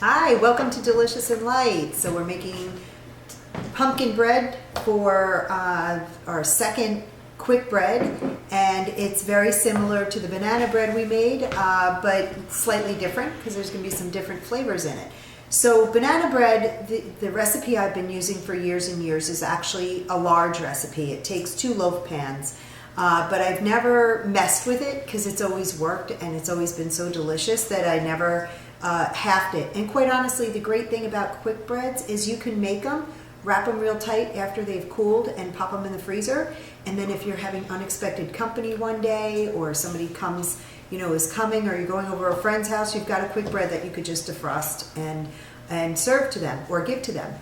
Hi, welcome to Delicious and Light. So we're making pumpkin bread for our second quick bread, and it's very similar to the banana bread we made, but slightly different because there's going to be some different flavors in it. So banana bread, the recipe I've been using for years and years is actually a large recipe. It takes 2 loaf pans, but I've never messed with it because it's always worked and it's always been so delicious that I never halved it. And quite honestly, the great thing about quick breads is you can make them, wrap them real tight after they've cooled and pop them in the freezer. And then if you're having unexpected company one day, or somebody comes, is coming, or you're going over a friend's house, you've got a quick bread that you could just defrost and serve to them or give to them.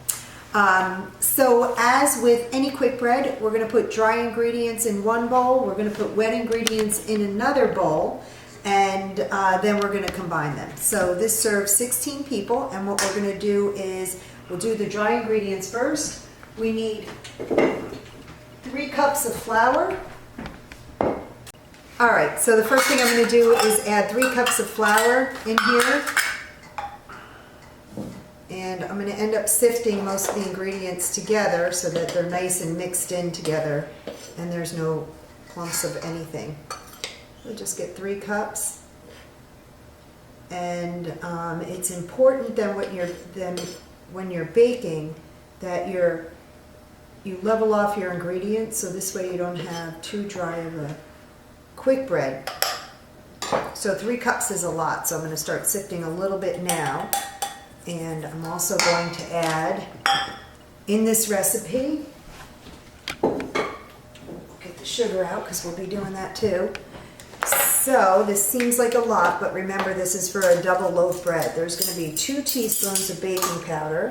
So as with any quick bread, we're going to put dry ingredients in one bowl, we're going to put wet ingredients in another bowl, and then we're going to combine them. So this serves 16 people, and what we're going to do is we'll do the dry ingredients first. We need 3 cups of flour. All right, so the first thing I'm going to do is add 3 cups of flour in here. And I'm going to end up sifting most of the ingredients together so that they're nice and mixed in together and there's no clumps of anything. We'll just get 3 cups. And it's important then when you're baking that you level off your ingredients, so this way you don't have too dry of a quick bread. So 3 cups is a lot, so I'm going to start sifting a little bit now. And I'm also going to add, in this recipe, we'll get the sugar out because we'll be doing that too. So this seems like a lot, but remember this is for a double loaf bread. There's going to be 2 teaspoons of baking powder,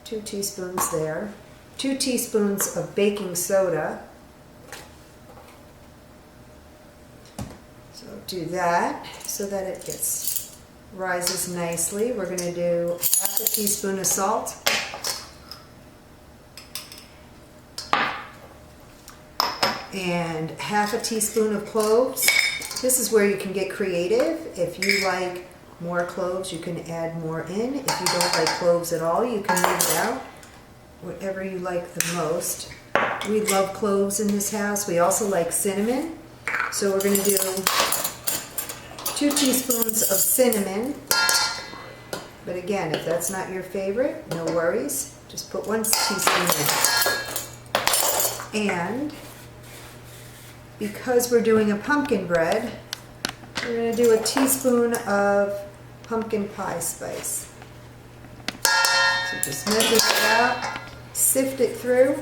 2 teaspoons there, 2 teaspoons of baking soda. So do that so that it rises nicely. We're going to do half a teaspoon of salt, and half a teaspoon of cloves. This is where you can get creative. If you like more cloves, you can add more in. If you don't like cloves at all, you can leave it out. Whatever you like the most. We love cloves in this house. We also like cinnamon. So we're going to do 2 teaspoons of cinnamon. But again, if that's not your favorite, no worries. Just put 1 teaspoon in. And because we're doing a pumpkin bread, we're going to do a teaspoon of pumpkin pie spice. So just measure it out, sift it through.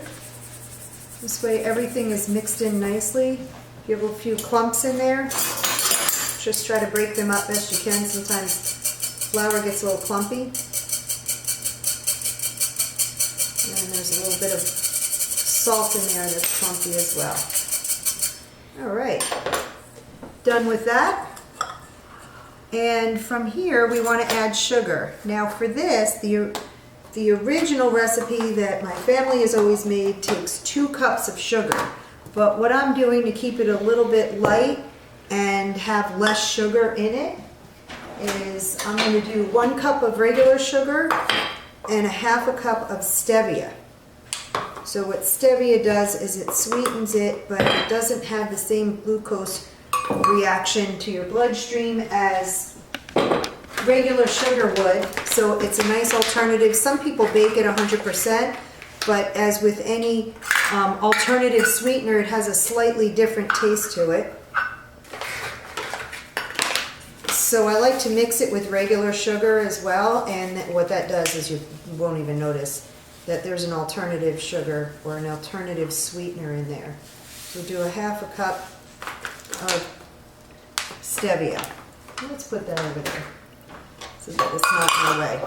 This way everything is mixed in nicely. If you have a few clumps in there, just try to break them up best you can. Sometimes flour gets a little clumpy. And there's a little bit of salt in there that's clumpy as well. All right, done with that. And from here we want to add sugar. Now for this, the original recipe that my family has always made takes 2 cups of sugar. But what I'm doing to keep it a little bit light and have less sugar in it is I'm going to do 1 cup of regular sugar and a half a cup of stevia. So what stevia does is it sweetens it, but it doesn't have the same glucose reaction to your bloodstream as regular sugar would. So it's a nice alternative. Some people bake it 100%, but as with any alternative sweetener, it has a slightly different taste to it. So I like to mix it with regular sugar as well, and what that does is you won't even notice that there's an alternative sugar or an alternative sweetener in there. We'll do a half a cup of stevia. Let's put that over there so that it's not in the way.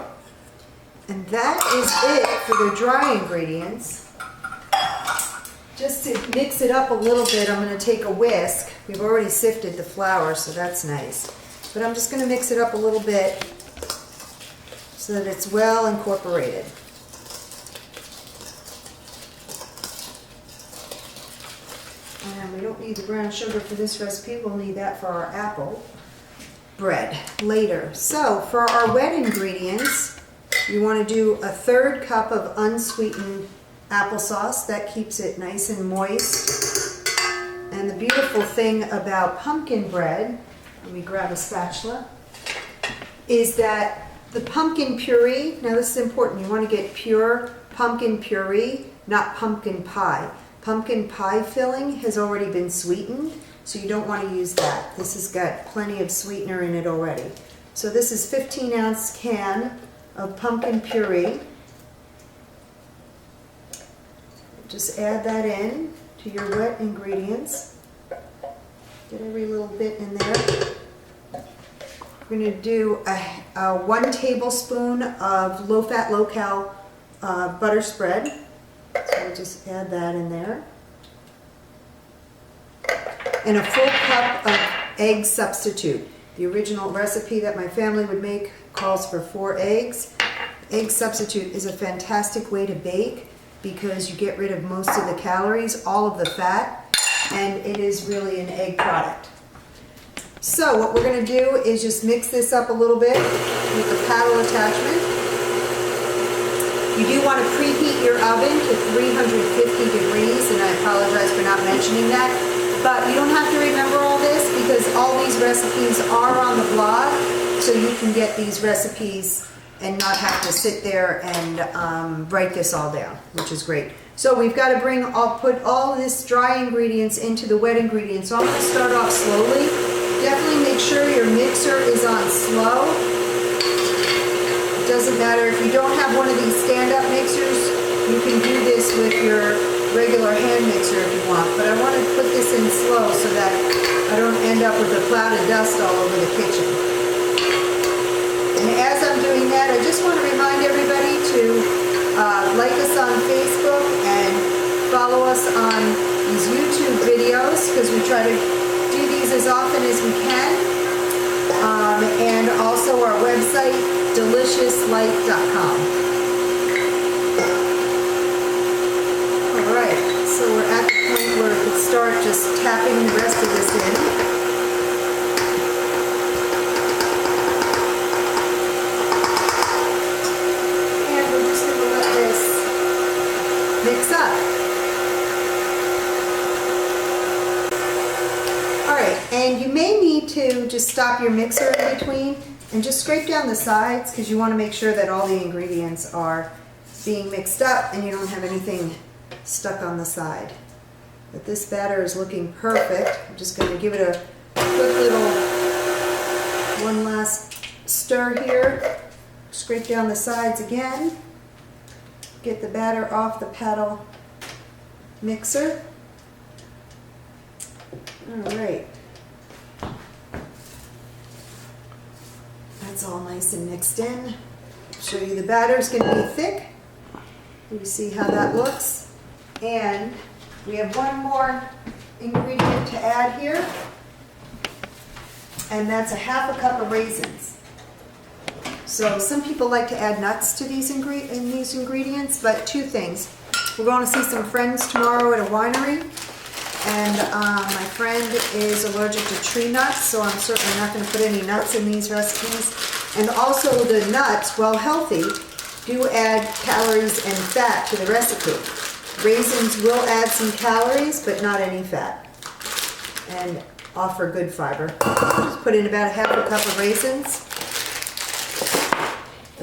And that is it for the dry ingredients. Just to mix it up a little bit, I'm going to take a whisk. We've already sifted the flour, so that's nice. But I'm just going to mix it up a little bit so that it's well incorporated. And we don't need the brown sugar for this recipe, we'll need that for our apple. bread later. So for our wet ingredients, you want to do a 1/3 cup of unsweetened applesauce. That keeps it nice and moist. And the beautiful thing about pumpkin bread, let me grab a spatula, is that the pumpkin puree, now this is important, you want to get pure pumpkin puree, not pumpkin pie. Pumpkin pie filling has already been sweetened, so you don't want to use that. This has got plenty of sweetener in it already. So this is 15-ounce can of pumpkin puree. Just add that in to your wet ingredients. Get every little bit in there. We're going to do a 1 tablespoon of low-fat, low-cal butter spread. So we'll just add that in there. And a full cup of egg substitute. The original recipe that my family would make calls for 4 eggs. Egg substitute is a fantastic way to bake because you get rid of most of the calories, all of the fat, and it is really an egg product. So what we're going to do is just mix this up a little bit with the paddle attachment. You do want to preheat your oven to 350 degrees, and I apologize for not mentioning that. But you don't have to remember all this because all these recipes are on the blog, so you can get these recipes and not have to sit there and write this all down, which is great. So we've got to put all this dry ingredients into the wet ingredients. So I'm going to start off slowly. Definitely make sure your mixer is on slow. It doesn't matter if you don't have one of these stand-up mixers, you can do this with your regular hand mixer if you want. But I want to put this in slow so that I don't end up with a cloud of dust all over the kitchen. And as I'm doing that, I just want to remind everybody to like us on Facebook and follow us on these YouTube videos because we try to do these as often as we can. And also our website, deliciouslight.com. Alright, so we're at the point where we can start just tapping the rest of this in. Mix up. Alright, and you may need to just stop your mixer in between and just scrape down the sides because you want to make sure that all the ingredients are being mixed up and you don't have anything stuck on the side. But this batter is looking perfect. I'm just going to give it a quick little one last stir here. Scrape down the sides again. Get the batter off the paddle mixer. All right. That's all nice and mixed in. I'll show you the batter is going to be thick. You see how that looks. And we have one more ingredient to add here. And that's a 1/2 cup of raisins. So some people like to add nuts to these ingredients, but 2 things. We're going to see some friends tomorrow at a winery, and my friend is allergic to tree nuts, so I'm certainly not going to put any nuts in these recipes. And also the nuts, while healthy, do add calories and fat to the recipe. Raisins will add some calories, but not any fat, and offer good fiber. Just put in about a 1/2 cup of raisins.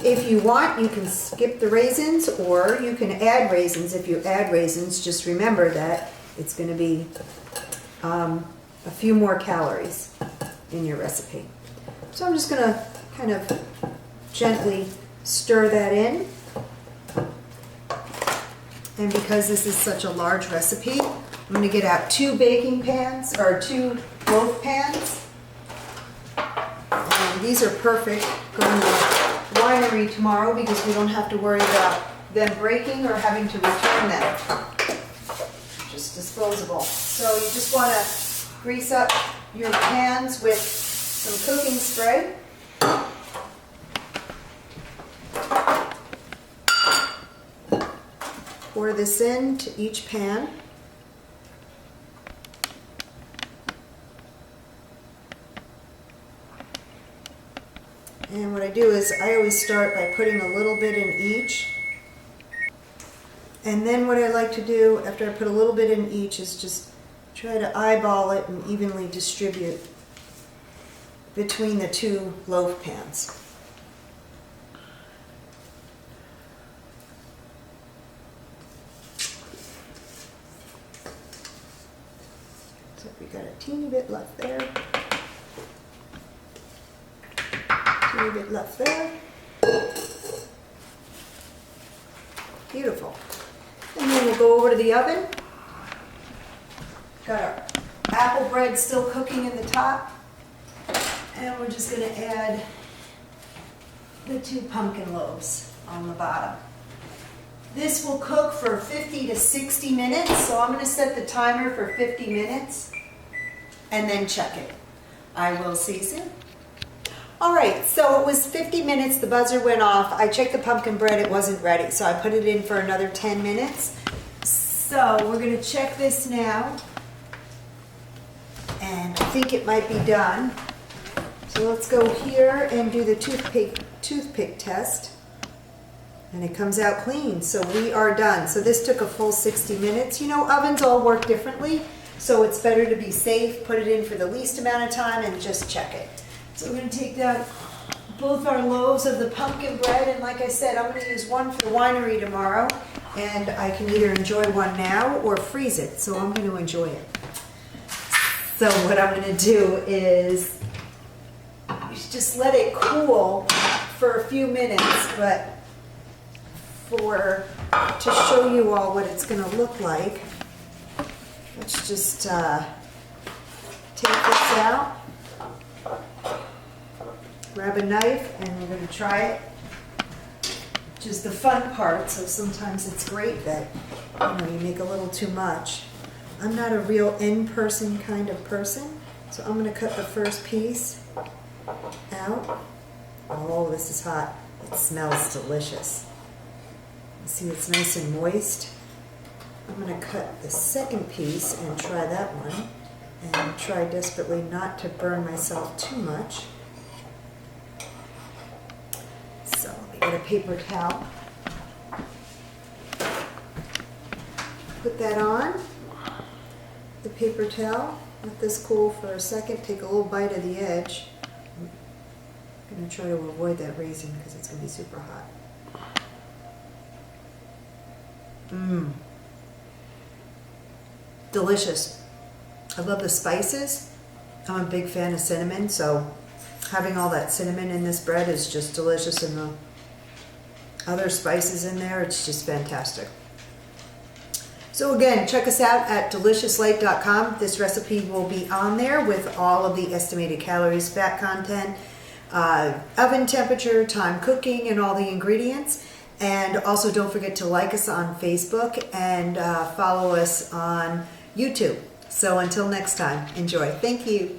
If you want, you can skip the raisins or you can add raisins. If you add raisins, just remember that it's going to be a few more calories in your recipe. So I'm just going to kind of gently stir that in. And because this is such a large recipe, I'm going to get out 2 baking pans or 2 loaf pans. And these are perfect going to winery tomorrow because we don't have to worry about them breaking or having to return them. Just disposable. So you just want to grease up your pans with some cooking spray. Pour this into each pan. And what I do is I always start by putting a little bit in each. And then what I like to do after I put a little bit in each is just try to eyeball it and evenly distribute between the two loaf pans. So we got a teeny bit left there. Teeny bit left there. Beautiful. And then we'll go over to the oven. Got our apple bread still cooking in the top. And we're just going to add the 2 pumpkin loaves on the bottom. This will cook for 50 to 60 minutes, so I'm going to set the timer for 50 minutes and then check it. I will see you soon. All right, so it was 50 minutes, the buzzer went off. I checked the pumpkin bread, it wasn't ready, so I put it in for another 10 minutes. So we're going to check this now, and I think it might be done. So let's go here and do the toothpick test. And it comes out clean, so we are done. So this took a full 60 minutes. You know, ovens all work differently, so it's better to be safe, put it in for the least amount of time and just check it. So we're gonna take down both our loaves of the pumpkin bread, and like I said, I'm gonna use one for the winery tomorrow, and I can either enjoy one now or freeze it, so I'm gonna enjoy it. So what I'm gonna do is just let it cool for a few minutes, but to show you all what it's going to look like, let's just take this out, grab a knife, and we're going to try it, which is the fun part. So sometimes it's great that you make a little too much. I'm not a real in-person kind of person, so I'm going to cut the first piece out. Oh, this is hot. It smells delicious. See, it's nice and moist. I'm going to cut the second piece and try that one, and try desperately not to burn myself too much. So let me get a paper towel. Put that on the paper towel. Let this cool for a second. Take a little bite of the edge. I'm going to try to avoid that raisin because it's going to be super hot. Mmm. Delicious. I love the spices. I'm a big fan of cinnamon, so having all that cinnamon in this bread is just delicious, and the other spices in there, it's just fantastic. So again, check us out at deliciouslight.com. This recipe will be on there with all of the estimated calories, fat content, oven temperature, time cooking, and all the ingredients. And also don't forget to like us on Facebook and follow us on YouTube. So until next time, enjoy. Thank you.